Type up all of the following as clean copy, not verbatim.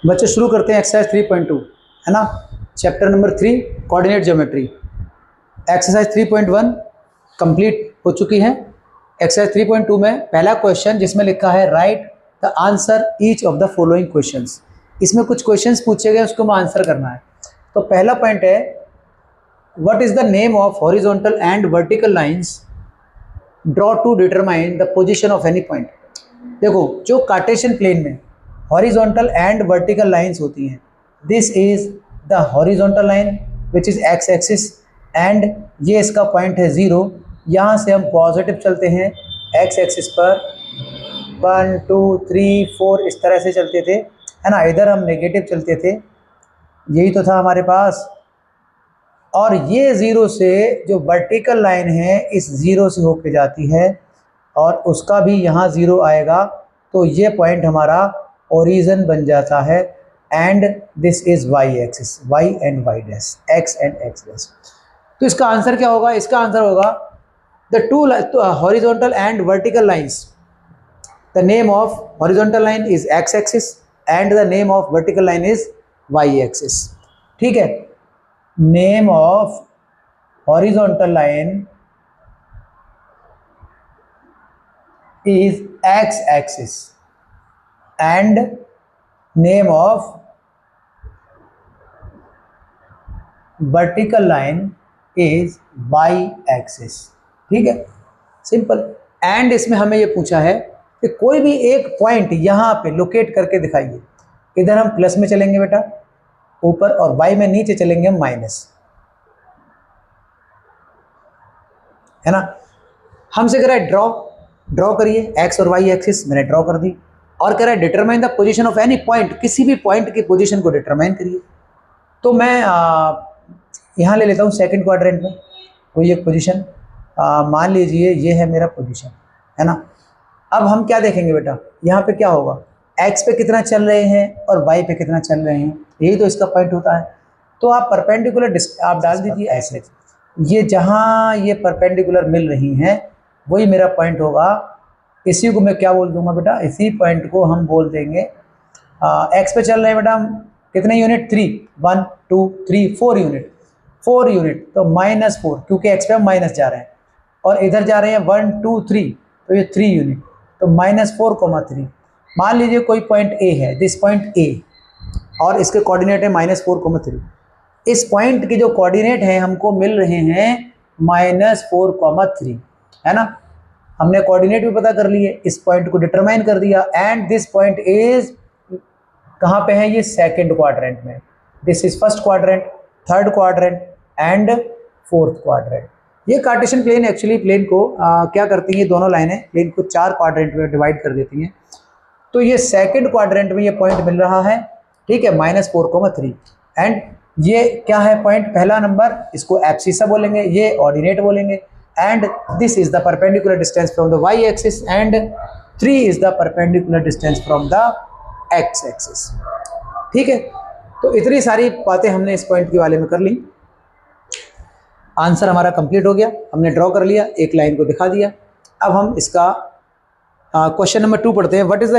बच्चों शुरू करते हैं एक्सरसाइज 3.2 है ना, chapter number 3 coordinate geometry. Exercise 3.1 complete हो चुकी है। एक्सरसाइज 3.2 में पहला क्वेश्चन जिसमें लिखा है write the answer each of the following questions. इसमें कुछ क्वेश्चंस पूछे गए, उसको हमें आंसर करना है। तो पहला पॉइंट है what is the name of horizontal and vertical lines draw two determine the position of any point. देखो, जो कार्टेशियन प्लेन में हॉरिजॉन्टल एंड वर्टिकल लाइंस होती हैं, this is the horizontal line which is x axis and ये इसका point है 0। यहाँ से हम पॉजिटिव चलते हैं एक्स एक्सिस पर 1 2 3 4 इस तरह से चलते थे, है ना। इधर हम नेगेटिव चलते थे, यही तो था हमारे पास। और ये 0 से जो वर्टिकल लाइन है इस 0 से होके जाती है और उसका भी यहाँ 0 आएगा, तो ये पॉइंट हमारा ओरिजिन बन जाता है। And this is y axis, y and y dash, x and x dash. तो इसका आंसर क्या होगा? इसका आंसर होगा the two horizontal and vertical lines, the name of horizontal line is x axis and the name of vertical line is y axis. ठीक है, name of horizontal line is x axis and name of vertical line is y axis। ठीक है, simple. And इसमें हमें ये पूछा है कि कोई भी एक पॉइंट यहाँ पे लोकेट करके दिखाइए। इधर हम प्लस में चलेंगे बेटा ऊपर, और y में नीचे चलेंगे हम माइनस, है ना। हमसे कह रहा है ड्रॉ करिए एक्स और वाई एक्सिस, मैंने ड्रॉ कर दी। और कह रहा है determine the position of any point, किसी भी पॉइंट की पोजीशन को डिटरमाइन करिए। तो मैं यहाँ ले लेता हूँ सेकंड क्वाड्रेंट में कोई एक पोजीशन, मान लीजिए ये है मेरा पोजीशन, है ना। अब हम क्या देखेंगे बेटा, यहाँ पे क्या होगा, एक्स पे कितना चल रहे हैं और वाई पे कितना चल रहे हैं, यही तो इसका पॉइंट होता है। तो आप परपेंडिकुलर आप डाल दीजिए ऐसे, ये जहाँ ये परपेंडिकुलर मिल रही हैं वही मेरा पॉइंट होगा। इसी को मैं क्या बोल दूंगा बेटा, इसी पॉइंट को हम बोल देंगे एक्स पे चल रहे हैं बेटा हम कितने यूनिट, 3 1 2 3 4 यूनिट, 4 यूनिट, तो -4 क्योंकि एक्स पे हम माइनस जा रहे हैं, और इधर जा रहे हैं 1 2 3, तो ये 3 यूनिट, तो -4,3। मान लीजिए कोई पॉइंट ए है, दिस पॉइंट ए, और इसके कोऑर्डिनेट है -4,3। इस पॉइंट के जो कोऑर्डिनेट हैं हमको मिल रहे हैं -4,3, है ना। हमने कोऑर्डिनेट भी पता कर लिए, इस पॉइंट को डिटरमाइन कर दिया। एंड दिस पॉइंट इज कहाँ पे है, ये सेकंड क्वाड्रेंट में। This is first quadrant, third quadrant and fourth quadrant. ये कार्टेशियन प्लेन एक्चुअली प्लेन को क्या करती हैं, दोनों लाइनें प्लेन को 4 क्वाड्रेंट में डिवाइड कर देती हैं। तो ये सेकंड क्वाड्रेंट में ये पॉइंट मिल रहा है, ठीक है, -4,3। एंड ये क्या है पॉइंट, पहला नंबर, इसको एब्सिसा बोलेंगे, ये ऑर्डिनेट बोलेंगे। And this is the perpendicular distance from the y-axis and 3 is the perpendicular distance from the x-axis। ठीक है, तो इतनी सारी बातें हमने इस पॉइंट के वाले में कर ली। आंसर हमारा कंप्लीट हो गया, हमने ड्रॉ कर लिया, एक लाइन को दिखा दिया। अब हम इसका क्वेश्चन नंबर 2 पढ़ते हैं। What is the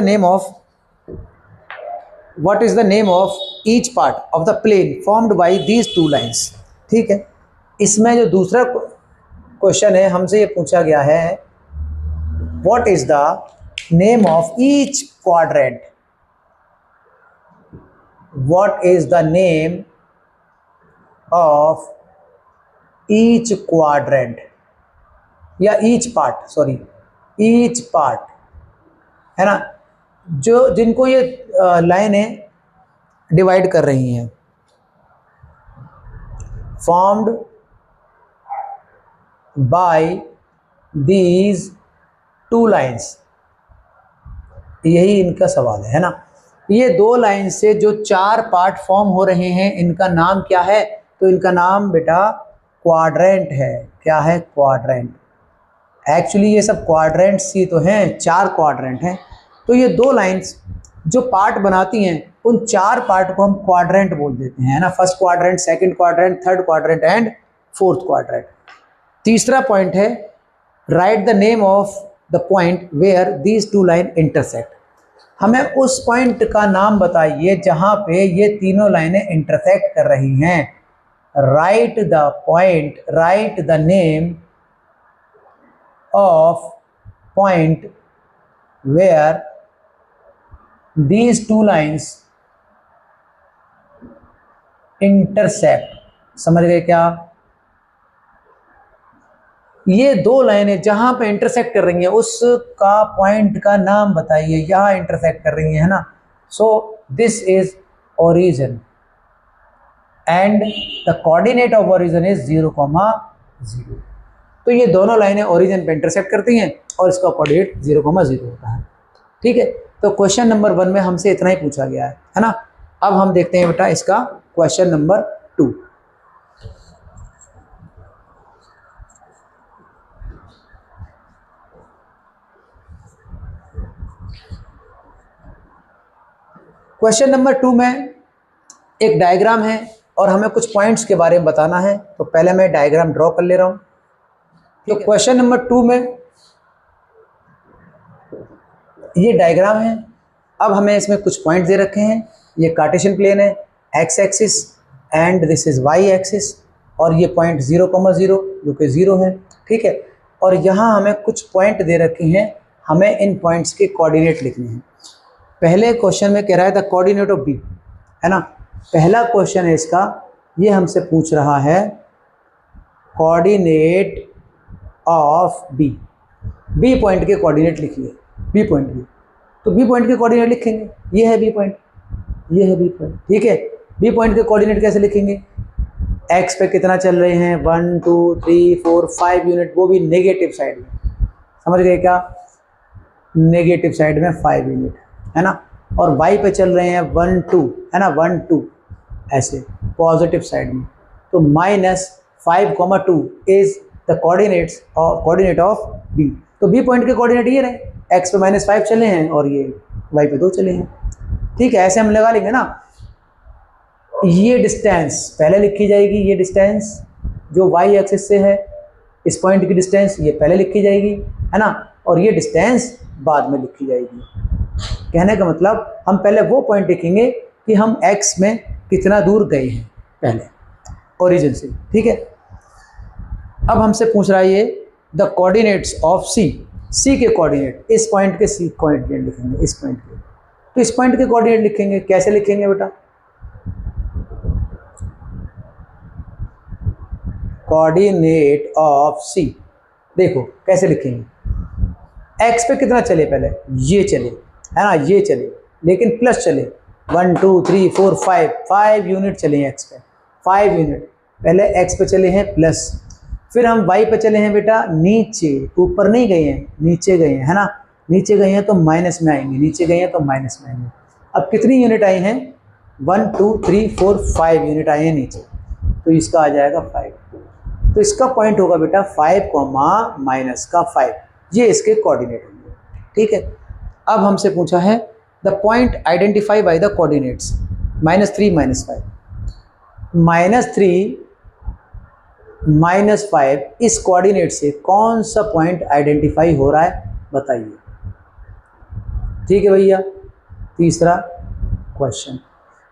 name of each part of the plane formed by these 2 lines. ठीक है, इसमें जो दूसरा क्वेश्चन है हमसे ये पूछा गया है what is the name of each quadrant, what is the name of each quadrant या each part, sorry each part, है ना, जो जिनको ये लाइनें डिवाइड कर रही हैं, फॉर्म्ड by these 2 lines। यही इनका सवाल है ना। ये 2 लाइन से जो 4 पार्ट फॉर्म हो रहे हैं इनका नाम क्या है, तो इनका नाम बेटा क्वाड्रेंट है। क्या है, क्वाड्रेंट। एक्चुअली ये सब क्वाड्रेंट्स ही तो हैं, 4 क्वाड्रेंट हैं। तो ये 2 लाइन्स जो पार्ट बनाती हैं उन 4 पार्ट को हम क्वाड्रेंट बोल देते हैं, है ना। First quadrant, second quadrant, third quadrant and fourth quadrant. तीसरा पॉइंट है write the name of the point where these 2 line intersect. हमें उस पॉइंट का नाम बताइए जहां पे ये तीनों लाइनें इंटरसेक्ट कर रही हैं। Write the point, write the name of point where these two lines intersect. समझ गए क्या? ये दो लाइनें जहां पे इंटरसेक्ट कर रही हैं उसका पॉइंट का नाम बताइए। यहां इंटरसेक्ट कर रही है ना, so this is origin and the coordinate of origin is 0,0। तो ये दोनों लाइनें ओरिजिन पे इंटरसेक्ट करती हैं और इसका कोऑर्डिनेट 0,0 होता है। ठीक है, तो क्वेश्चन नंबर 1 में हमसे इतना ही पूछा गया है ना। अब हम देखते हैं बेटा इसका क्वेश्चन नंबर 2। क्वेश्चन नंबर 2 में एक डायग्राम है और हमें कुछ पॉइंट्स के बारे में बताना है। तो पहले मैं डायग्राम ड्रॉ कर ले रहा हूं। तो क्वेश्चन नंबर 2 में ये डायग्राम है। अब हमें इसमें कुछ पॉइंट दे रखे हैं। ये कार्टेशियन प्लेन है, x axis and this is y axis, और ये पॉइंट 0,0 जो कि 0 है। ठीक है, और यहाँ हमें कुछ पॉइंट दे रखे हैं, हमें इन पॉइंट्स के कोऑर्डिनेट लिखने हैं। पहले क्वेश्चन में कह रहा है द कोऑर्डिनेट ऑफ बी, है ना। पहला क्वेश्चन है इसका, ये हमसे पूछ रहा है coordinate of B. B point के कोऑर्डिनेट लिखिए, बी पॉइंट के। तो बी पॉइंट के कोऑर्डिनेट लिखेंगे, ये है बी पॉइंट, ये है बी पॉइंट। ठीक है, बी पॉइंट के कोऑर्डिनेट कैसे लिखेंगे? एक्स पे कितना चल रहे हैं, 1 2 3 4 5 यूनिट, वो भी नेगेटिव साइड में। समझ गए क्या? नेगेटिव साइड में 5 यूनिट, है ना। और वाई पे चल रहे हैं 1 2, है ना, 1 2 ऐसे पॉजिटिव साइड में। तो -5,2 is the coordinate of B. तो बी पॉइंट के कोऑर्डिनेट ये रहे, एक्स पे -5 चले हैं और ये वाई पे 2 चले हैं। ठीक है, ऐसे हम लगा लेंगे ना। ये डिस्टेंस पहले लिखी जाएगी, ये डिस्टेंस जो वाई एक्सिस से है, इस पॉइंट की डिस्टेंस ये पहले लिखी जाएगी, है ना, और ये डिस्टेंस बाद में लिखी जाएगी। कहने का मतलब हम पहले वो पॉइंट लिखेंगे कि हम एक्स में कितना दूर गए हैं पहले ओरिजिन से। ठीक है, अब हमसे पूछ रहा है ये द कोऑर्डिनेट्स ऑफ सी। सी के कोऑर्डिनेट, इस पॉइंट के सी कोऑर्डिनेट लिखेंगे, इस पॉइंट के। तो इस पॉइंट के कोऑर्डिनेट लिखेंगे, कैसे लिखेंगे बेटा? कोऑर्डिनेट ऑफ सी, देखो कैसे लिखेंगे। एक्स पे कितना चले पहले, ये चले, है ना, ये चले, लेकिन प्लस चले 1 2 3 4 5 यूनिट चले हैं एक्स पे, 5 यूनिट पहले एक्स पे चले हैं प्लस। फिर हम वाई पे चले हैं बेटा नीचे, ऊपर नहीं गए हैं, नीचे गए हैं, है ना। नीचे गए हैं तो माइनस में आएंगे, नीचे गए हैं तो माइनस में आएंगे। अब कितनी यूनिट आई हैं? 1 2 3 4 5 यूनिट आई हैं नीचे, तो इसका आ जाएगा 5। तो इसका पॉइंट होगा बेटा 5, -5, ये इसके कोऑर्डिनेट होंगे। ठीक है, अब हमसे पूछा है the point identify by the coordinates -3 -5। -3 -5 इस कोऑर्डिनेट से कौन सा पॉइंट आइडेंटिफाई हो रहा है बताइए। ठीक है भैया, तीसरा क्वेश्चन।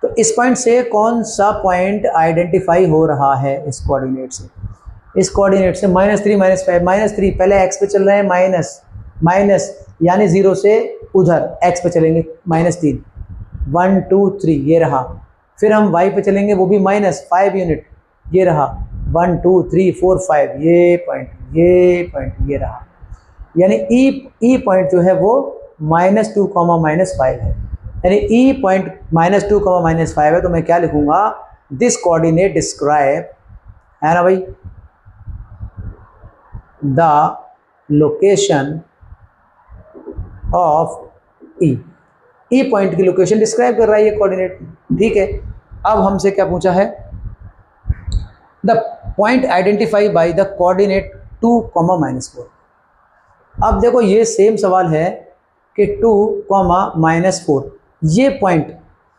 तो इस पॉइंट से कौन सा पॉइंट आइडेंटिफाई हो रहा है इस कोऑर्डिनेट से? इस कोऑर्डिनेट से -3 -5। -3 पहले एक्स पे चल रहे हैं, माइनस यानी 0 से उधर एक्स पे चलेंगे -3, 1 2 3 ये रहा। फिर हम वाई पे चलेंगे, वो भी -5 यूनिट, ये रहा 1 2 3 4 5, ये पॉइंट ये रहा। यानी ई पॉइंट जो है वो -2, -5 है। यानी ई पॉइंट -2, -5 है। तो मैं क्या लिखूंगा? दिस कोऑर्डिनेट डिस्क्राइब, है ना भाई, the location of E point की लोकेशन डिस्क्राइब कर रहा है ये कोऑर्डिनेट। ठीक है, अब हमसे क्या पूछा है? The point identify by the coordinate 2, -4। अब देखो ये सेम सवाल है कि 2, -4 ये पॉइंट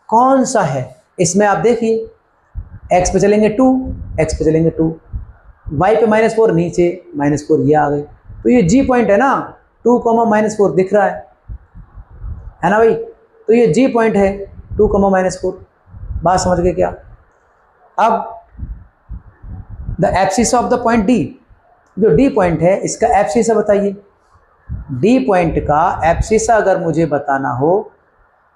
कौन सा है? इसमें आप देखिए एक्स पे चलेंगे 2, एक्स पे चलेंगे 2, वाई पे -4 नीचे, -4 ये आ गए। तो ये जी पॉइंट है ना, 2, -4 दिख रहा है ना भाई। तो ये जी पॉइंट है 2, -4। बात समझ गए क्या? अब the abscess of the point D, जो डी पॉइंट है इसका एब्सिसा बताइए। डी पॉइंट का एब्सिसा अगर मुझे बताना हो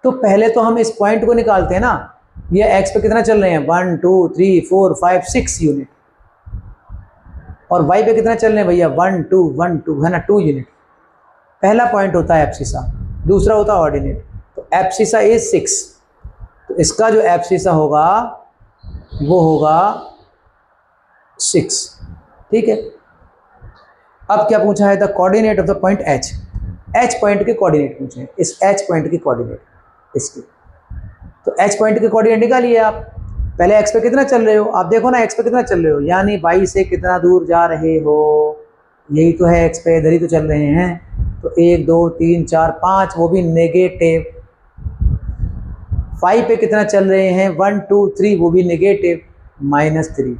तो पहले तो हम इस पॉइंट को निकालते हैं ना। ये एक्स पे कितना चल रहे हैं 1 2 3 4 5 6 यूनिट, और वाई पे कितना चल रहे हैं भैया 1 2 1 2 है ना, 2 यूनिट। पहला पॉइंट होता है एब्सिसा, दूसरा होता है ऑर्डिनेट। तो एब्सिसा इज 6, तो इसका जो एब्सिसा होगा वो होगा 6। ठीक है, अब क्या पूछा है? The coordinate of the point H. H point के कोऑर्डिनेट पूछे हैं, इस एच पॉइंट के कोऑर्डिनेट इसके। तो एच पॉइंट के कोऑर्डिनेट निकालिए आप। पहले एक्स पे कितना चल रहे हो, आप देखो ना एक्स पे कितना चल रहे हो, यानी वाई से कितना दूर जा रहे हो, यही तो है एक्स पे, इधर ही तो चल रहे हैं। तो 1 2 3 4 5, वो भी नेगेटिव। फाइव पे कितना चल रहे हैं 1 2 3, वो भी नेगेटिव, -3।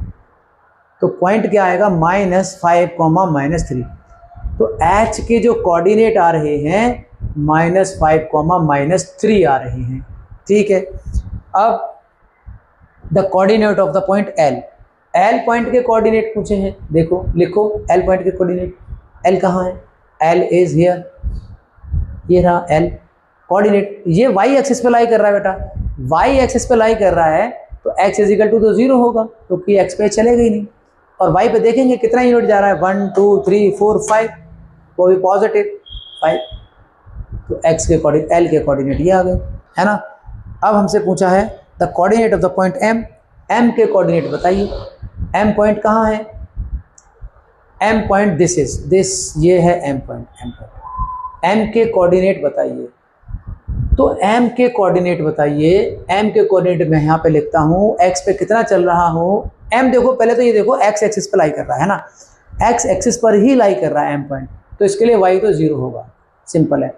तो पॉइंट क्या आएगा -5, -3। तो एच के जो कोऑर्डिनेट आ रहे हैं -5, -3 आ रहे हैं। ठीक है, अब the coordinate of the point L. L point के कोऑर्डिनेट पूछे हैं, देखो लिखो एल पॉइंट के कोऑर्डिनेट। एल कहाँ है? एल इज हियर, ये रहा एल कोऑर्डिनेट। ये वाई एक्सिस पे लाई कर रहा है बेटा, वाई एक्सिस पे लाई कर रहा है तो x इजिकल टू तो 0 होगा, क्योंकि एक्स पे चलेगा ही नहीं। और वाई पे देखेंगे कितना यूनिट जा रहा है 1 2 3 4 5, वो भी पॉजिटिव 5। तो x के कोऑर्डिनेट, एल के कोऑर्डिनेट ये आ गए, है ना। अब हमसे पूछा है the coordinate of the point M. M के कोऑर्डिनेट बताइए। एम पॉइंट कहाँ है? M point this is this, ये है M point. M point, M के कोऑर्डिनेट बताइए। तो एम के कोऑर्डिनेट बताइए। एम के कोऑर्डिनेट मैं यहाँ पे लिखता हूँ, एक्स पे कितना चल रहा हूँ। एम देखो, पहले तो ये देखो एक्स एक्सिस पर लाई कर रहा है ना, एक्स एक्सिस पर ही लाई कर रहा है एम पॉइंट, तो इसके लिए वाई तो 0 होगा, सिंपल है।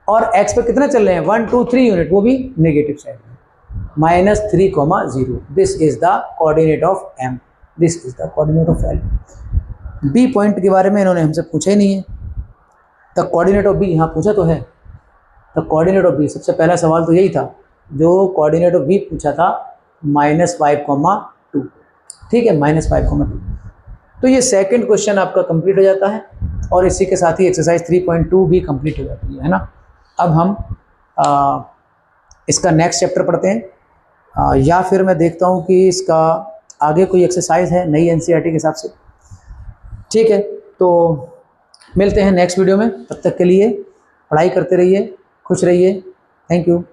और एक्स पे कितना चल रहे हैं 1 2 3 यूनिट, वो भी नेगेटिव साइड में, -3, 0। This is the coordinate of M, this is the coordinate of L. B point के बारे में इन्होंने हमसे पूछा ही नहीं है। द कोऑर्डिनेट ऑफ बी यहाँ पूछा तो है, द कोऑर्डिनेट ऑफ बी, सबसे पहला सवाल तो यही था जो कोऑर्डिनेट ऑफ बी पूछा था, -5, 2। ठीक है, -5, 2। तो ये सेकंड क्वेश्चन आपका कंप्लीट हो जाता है, और इसी के साथ ही एक्सरसाइज 3.2 भी कंप्लीट हो जाती है ना। अब हम इसका नेक्स्ट चैप्टर पढ़ते हैं, या फिर मैं देखता हूँ कि इसका आगे कोई एक्सरसाइज है नई एनसीईआरटी के हिसाब से। ठीक है, तो मिलते हैं नेक्स्ट वीडियो में, तब तक के लिए पढ़ाई करते रहिए, खुश रहिए। Thank you.